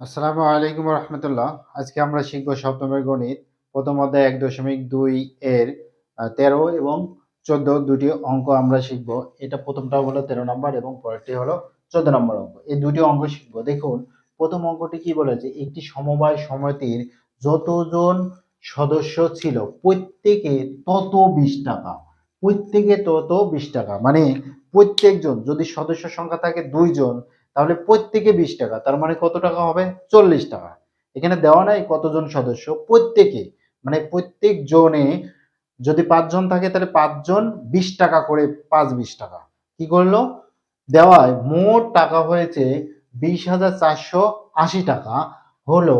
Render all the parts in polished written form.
আসসালামু আলাইকুম রহমতুল্লাহ। আজকে আমরা শিখব সপ্তমের গণিত প্রথম অধ্যায় ১.২ এর ১৩ এবং ১৪ দুটি অঙ্ক আমরা শিখব। এটা প্রথমটা হলো ১৩ নম্বর এবং পরেরটি হলো ১৪ নম্বর অঙ্ক। এই দুটি অঙ্ক শিখব। দেখুন প্রথম অঙ্কটি কি বলেছে, একটি সমবায় সমিতির যতজন সদস্য ছিল প্রত্যেকে তত ২০ টাকা, প্রত্যেকে তত ২০ টাকা, মানে প্রত্যেকজন যদি সদস্য সংখ্যা থাকে ২ জন তাহলে প্রত্যেকে ২০ টাকা, তার মানে কত টাকা হবে ৪০ টাকা। এখানে দেওয়া নাই কতজন সদস্য, প্রত্যেকে মানে প্রত্যেক জনে যদি ৫ জন থাকে তাহলে ৫ জন ২০ টাকা করে, ৫ ২০ টাকা কি করলো দেওয়ায় মোট টাকা হয়েছে ২০,৪৮০ টাকা। হলো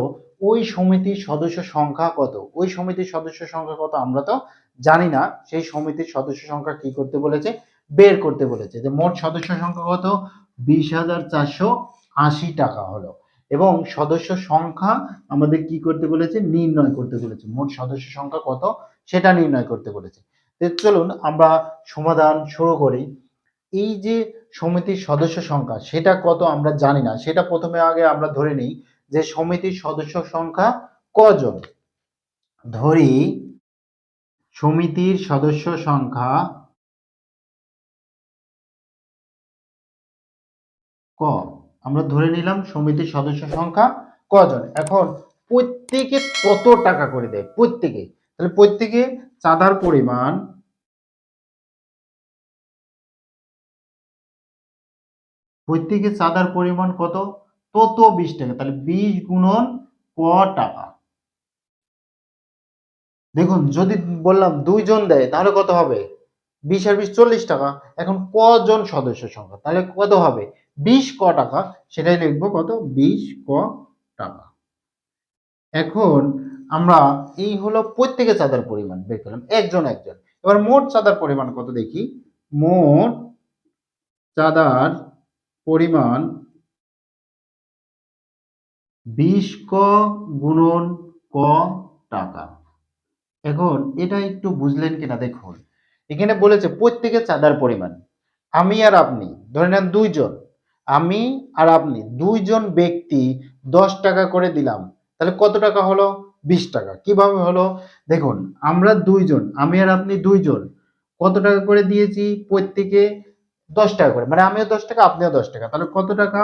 ওই সমিতির সদস্য সংখ্যা কত? ওই সমিতির সদস্য সংখ্যা কত আমরা তো জানি না, সেই সমিতির সদস্য সংখ্যা কি করতে বলেছে, বের করতে বলেছে। যে মোট সদস্য সংখ্যা কত, ২০,৪৮০ টাকা হলো, এবং সদস্য সংখ্যা আমাদের কি করতে বলেছে, নির্ণয় করতে বলেছে। মোট সদস্য সংখ্যা কত সেটা নির্ণয় করতে বলেছে। চলুন আমরা সমাধান শুরু করি। এই যে সমিতির সদস্য সংখ্যা সেটা কত আমরা জানি না, সেটা প্রথমে আগে আমরা ধরে নিই যে সমিতির সদস্য সংখ্যা কজন। ধরি সমিতির সদস্য সংখ্যা ক, আমরা ধরে নিলাম সমিতির সদস্য সংখ্যা কজন। এখন প্রত্যেকে কত টাকা করে দেয়, প্রত্যেকে, তাহলে প্রত্যেকে চাঁদার পরিমাণ, প্রত্যেকে চাঁদার পরিমাণ কত, তত ২০ টাকা, তাহলে ২০ গুণন ক টাকা। দেখুন যদি বললাম ২ জন দেয় তাহলে কত হবে, ২০ আর ২০ ৪০ টাকা। এখন কজন সদস্য সংখ্যা তাহলে কত হবে, ২০ ক টাকা, সেটাই লিখবো কত, ২০ ক টাকা। এখন আমরা এই হলো প্রত্যেকে চাঁদার পরিমাণ বের করলাম, একজন একজন। এবার মোট চাঁদার পরিমাণ কত দেখি, মোট চাঁদার পরিমাণ ২০ ক গুণন ক টাকা। এখন এটা একটু বুঝলেন কিনা দেখুন, এখানে বলেছে প্রত্যেকে চাঁদার পরিমাণ, আমি আর আপনি ধরে নেন ২ জন, আমি আর আপনি ২ জন ব্যক্তি ১০ টাকা করে দিলাম, তাহলে কত টাকা হলো, ২০ টাকা। কিভাবে হলো দেখুন, আমরা ২ জন, আমি আর আপনি ২ জন কত টাকা করে দিয়েছি, প্রত্যেকে ১০ টাকা করে, মানে আমিও ১০ টাকা আপনিও ১০ টাকা, তাহলে কত টাকা,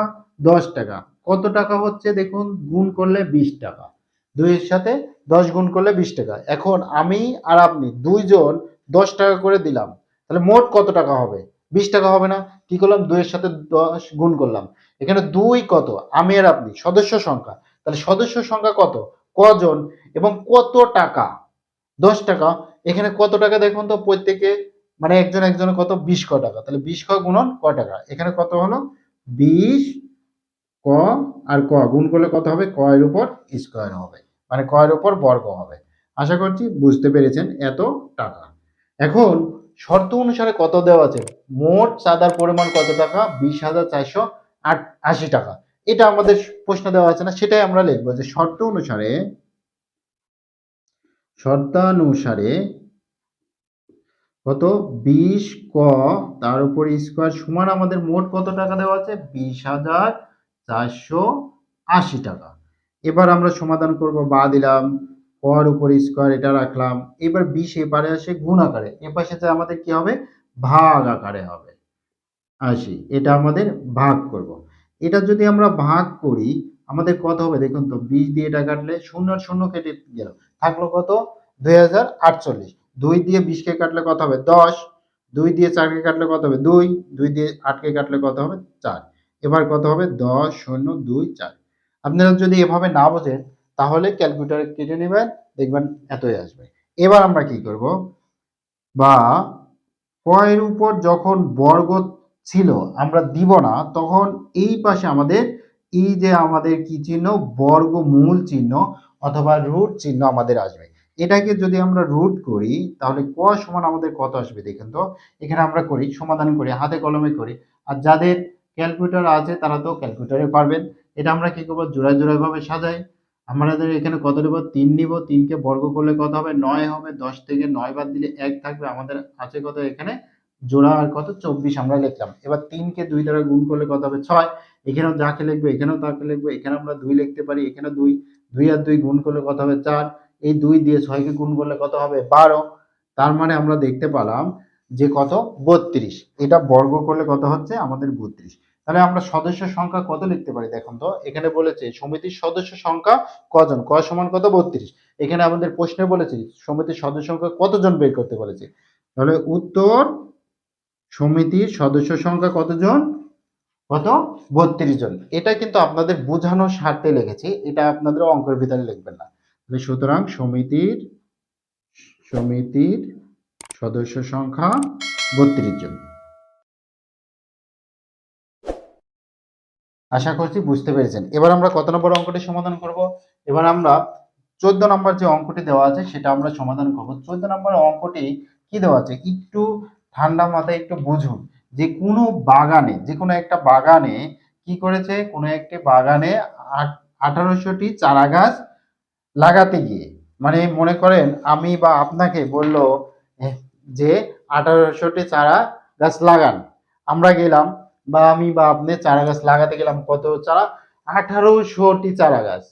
১০ টাকা। কত টাকা হচ্ছে দেখুন, গুণ করলে ২০ টাকা, ২ এর সাথে ১০ গুণ করলে ২০ টাকা। এখন আমি আর আপনি ২ জন ১০ টাকা করে দিলাম, তাহলে মোট কত টাকা হবে, ২০ টাকা হবে না। কি করলাম, ২ এর সাথে ১০ গুণ করলাম। এখানে ২ কত, আমি আর আপনি, সদস্য সংখ্যা, তাহলে সদস্য সংখ্যা কত, কজন এবং কত টাকা, ১০ টাকা। এখানে কত টাকা দেখুন তো, প্রত্যেকে মানে একজন একজনের কত, ২০ ক টাকা, তাহলে ২০ ক গুণন ক টাকা। এখানে কত হলো, ২০ ক আর ক গুণ করলে কত হবে, ক এর উপর স্কয়ার হবে, মানে ক এর উপর বর্গ হবে। আশা করছি বুঝতে পেরেছেন, এত টাকা। এখন শর্ত অনুসারে কত দেওয়া আছে, মোট চাঁদার পরিমাণ কত টাকা, ২০,৪৮০ টাকা। এটা আমাদের প্রশ্ন দেওয়া আছে না, সেটাই আমরা লিখবো যে শর্তানুসারে কত, ২০ ক তার উপর স্কয়ার সমান আমাদের মোট কত টাকা দেওয়া আছে, ২০,৪৮০ টাকা। এবার আমরা সমাধান করব, বা দিলাম কর উপর স্কয়ার, এটা রাখলাম। এবার ২০ এবারে আসে গুণ আকারে, এপাশে যে আমাদের কি হবে, ভাগ আকারে হবে ৮০, এটা আমাদের ভাগ করব। এটা যদি আমরা ভাগ করি আমাদের কত হবে দেখুন তো, ২০ দিয়ে এটা কাটলে শূন্য আর শূন্য কেটে গেল, থাকলো কত, ২০৪৮। ২ দিয়ে ২০ কে কাটলে কত হবে, ১০। ২ দিয়ে ৪ কে কাটলে কত হবে, ২। ২ দিয়ে ৮ কে কাটলে কত হবে, ৪। এবার কত হবে, ১০ ০ ২ ৪। আপনারা যদি এভাবে না বোঝেন তাহলে ক্যালকুলেটরে কেটে নেবেন, দেখবেন এতই আসবে। এবার আমরা কি করব, বা ক এর উপর যখন বর্গ ছিল আমরা দিব না, তখন এই পাশে আমাদের এই যে আমাদের কি চিহ্ন, বর্গমূল চিহ্ন অথবা রুট চিহ্ন আমাদের আসবে। এটাকে যদি আমরা রুট করি তাহলে ক সমান আমাদের কত আসবে দেখেন তো। এখানে আমরা করি, সমাধান করি, হাতে কলমে করি। আর যাদের ক্যালকুলেটর আছে তারা তো ক্যালকুলেটরে পারবেন। এটা আমরা কি করবো, জোড়ায় জোড়ায় ভাবে সাজাই। আমাদের এখানে কত নেব, ৩ নিব, ৩ কে বর্গ করলে কত হবে, ৯ হবে। ১০ থেকে ৯ বাদ দিলে ১ থাকবে, আমাদের আছে কত এখানে জোড়া আর কত, ২৪ আমরা লিখলাম। এবার ৩ কে ২ দ্বারা গুণ করলে কত হবে, ৬। এখানেও যাকে লিখবো এখানেও তাকে লিখবো, এখানে আমরা 2 লিখতে পারি, এখানে 2, 2 আর 2 গুণ করলে কত হবে 4, এই 2 দিয়ে 6 কে গুণ করলে কত হবে 12। তার মানে আমরা দেখতে পেলাম যে কত 32, এটা বর্গ করলে কত হচ্ছে আমাদের 32। তাহলে আমরা সদস্য সংখ্যা কত লিখতে পারি দেখুন তো, এখানে বলেছে সমিতির সদস্য সংখ্যা কজন, ক সমান কত 32। এখানে আমাদের প্রশ্নে বলেছে সমিতির সদস্য সংখ্যা কতজন বের করতে বলেছে, তাহলে উত্তর সমিতির সদস্য সংখ্যা কতজন, কত 32 জন। এটা কিন্তু আপনাদের বোঝানোর স্বার্থে লিখেছি, এটা আপনাদের অঙ্কের ভিতরে লিখবেন না। সুতরাং সমিতির সদস্য সংখ্যা 32 জন। আশা করছি বুঝতে পেরেছেন। এবার আমরা কত নম্বর অঙ্কটি সমাধান করব, এবার আমরা 14 নম্বর যে অঙ্কটি দেওয়া আছে সেটা আমরা সমাধান করব। 14 নম্বর অঙ্কটি কি দেওয়া আছে একটু ঠান্ডা মাথায় একটু বুঝুন, যে কোনো বাগানে, যে কোনো একটা বাগানে কি করেছে, কোনো একটি বাগানে 1800টি চারা গাছ লাগাতে গিয়ে, মানে মনে করেন আমি বা আপনাকে বলল যে 1800টি চারা গাছ লাগান, আমরা গেলাম বা আমি বা আপনি চারা গাছ লাগাতে গেলাম, কত চারা 1800টি চারা গাছ,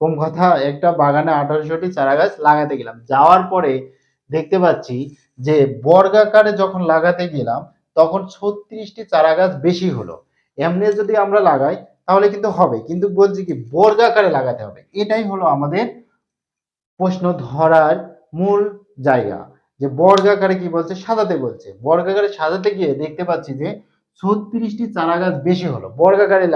কম কথা একটা বাগানে 1800টি চারা গাছ লাগাতে গেলাম, যাওয়ার পরে দেখতে পাচ্ছি যে বর্গাকারে যখন লাগাতে গেলাম তখন 36টি চারা গাছ বেশি হলো। এমনি যদি আমরা লাগাই তাহলে কিন্তু হবে, কিন্তু বলছি কি বর্গাকারে লাগাতে হবে, এটাই হলো আমাদের প্রশ্ন ধরার মূল জায়গা, যে বর্গাকারে কি বলছে সাজাতে বলছে, বর্গাকারে সাজাতে গিয়ে দেখতে পাচ্ছি যে 36টি চারা গাছ বেশি হলো বর্গাকারে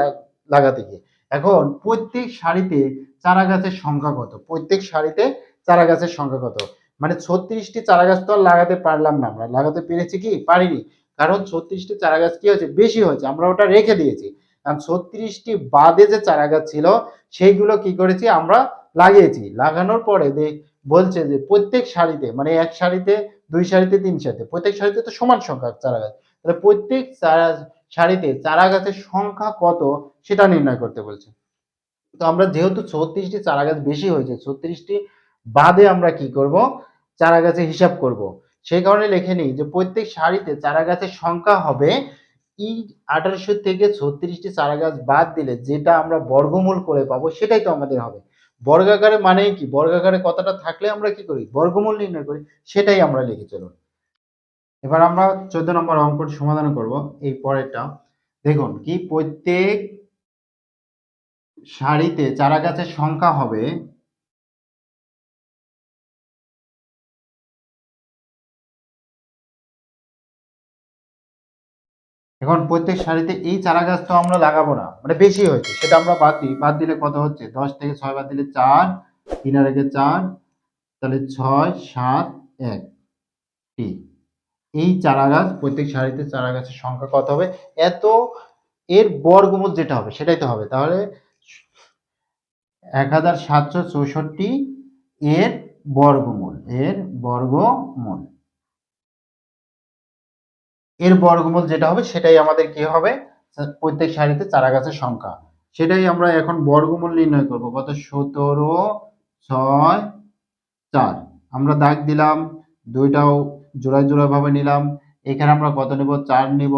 লাগাতে গিয়ে। এখন প্রত্যেক সারিতে চারা গাছের সংখ্যা কত, প্রত্যেক সারিতে চারা গাছের সংখ্যা কত, মানে 36টি চারা গাছ তো আর লাগাতে পারলাম না, আমরা লাগাতে পেরেছি কি পারিনি, কারণ 36টি চারা গাছ কি হয়েছে বেশি হয়েছে, আমরা ওটা রেখে দিয়েছি, কারণ 36টি বাদে যে চারা গাছ ছিল সেইগুলো কি করেছি আমরা লাগিয়েছি, লাগানোর পরে বলছে যে প্রত্যেক সারিতে, মানে এক সারিতে, দুই সারিতে, তিন সারিতে, প্রত্যেক সারিতে তো সমান সংখ্যা চারা গাছ, তাহলে প্রত্যেক সারিতে চারা গাছের সংখ্যা কত সেটা নির্ণয় করতে বলছে। তো আমরা যেহেতু 36টি চারা গাছ বেশি হয়েছে, 36টি বাদে আমরা কি করব চারা গাছের হিসাব করব, সেই কারণে লিখে নিই যে প্রত্যেক সারিতে চারা গাছের সংখ্যা হবে এই 1800 থেকে 36টি চারা গাছ বাদ দিলে যেটা আমরা বর্গমূল করে পাবো সেটাই তো আমাদের হবে। বর্গাকারে মানে কি, বর্গাকারে কতটা থাকলে আমরা কি করি বর্গমূল নির্ণয় করি, সেটাই আমরা লিখে চলুন। এবার আমরা 14 নম্বর অঙ্কটি সমাধান করব। এই পরেরটা দেখুন কি, প্রত্যেক সারিতে চারা গাছের সংখ্যা হবে এখন প্রত্যেক সারিতে এই চারা গাছ তো আমরা লাগাবো না, মানে বেশি হয়েছে সেটা আমরা বাদ দিই, বাদ দিলে কত হচ্ছে 10 থেকে 6 বাদ দিলে 4, 3 আর 1 4, তাহলে 6 7 1 টি এই চারা গাছ, প্রত্যেক সারিতে চারা গাছের সংখ্যা কত হবে এত, এর বর্গমূল যেটা হবে সেটাই তো হবে, তাহলে 1764 এর বর্গমূল, এর বর্গমূল যেটা হবে সেটাই আমাদের কি হবে প্রত্যেক সারিতে চারা গাছের সংখ্যা, সেটাই আমরা এখন বর্গমূল নির্ণয় করব, কত 17 6 4, আমরা দাগ দিলাম, দুইটাও জোড়ায় জোড়ায় ভাবে নিলাম, এখানে আমরা কত নেব 4 নেব,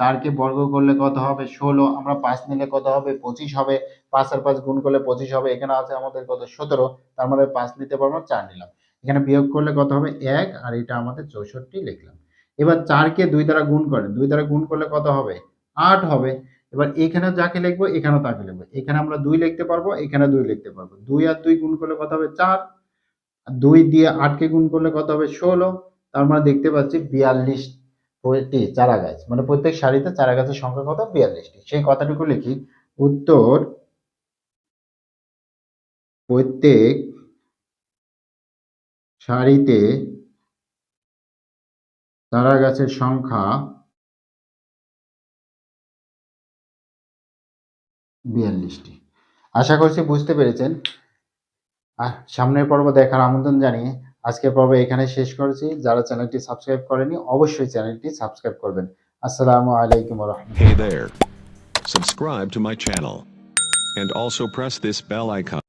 4 কে বর্গ করলে কত হবে 16, আমরা 5 নিলে কত হবে 25 হবে, 5 আর 5 গুণ করলে 25 হবে, এখানে আছে আমাদের কত 17, তার মানে 5 নিতে পারবো 4 নিলাম, এখানে বিয়োগ করলে কত হবে 1 আর এটা আমাদের 64 লিখলাম। এবার 4 কে 2 দ্বারা গুণ করেন, 2 দ্বারা গুণ করলে কত হবে 8 হবে, এবার এখানে যাকে লিখবো এখানেও তাকে লিখবো, এখানে আমরা 2 লিখতে পারবো, এখানে 2 লিখতে পারবো, 2 আর 2 গুণ করলে কত হবে 4, 2 দিয়ে 8 কে গুণ করলে কত হবে 16, তার মানে দেখতে পাচ্ছি 42টি চারা গাছ, মানে প্রত্যেক সারিতে চারা গাছের সংখ্যা কত 42টি, সেই কথাটুকু লিখি, উত্তর প্রত্যেক সারিতে চারা গাছের সংখ্যা 42টি। আশা করছি বুঝতে পেরেছেন। সামনের পর্ব দেখার আমন্ত্রণ জানিয়ে আজকের পর্ব এখানে শেষ করেছি। যারা চ্যানেলটি সাবস্ক্রাইব করেনি অবশ্যই চ্যানেলটি সাবস্ক্রাইব করবেন। আসসালামু আলাইকুম ওয়া রাহমাতুল্লাহ। Hey there. Subscribe to my channel. And also press this bell icon.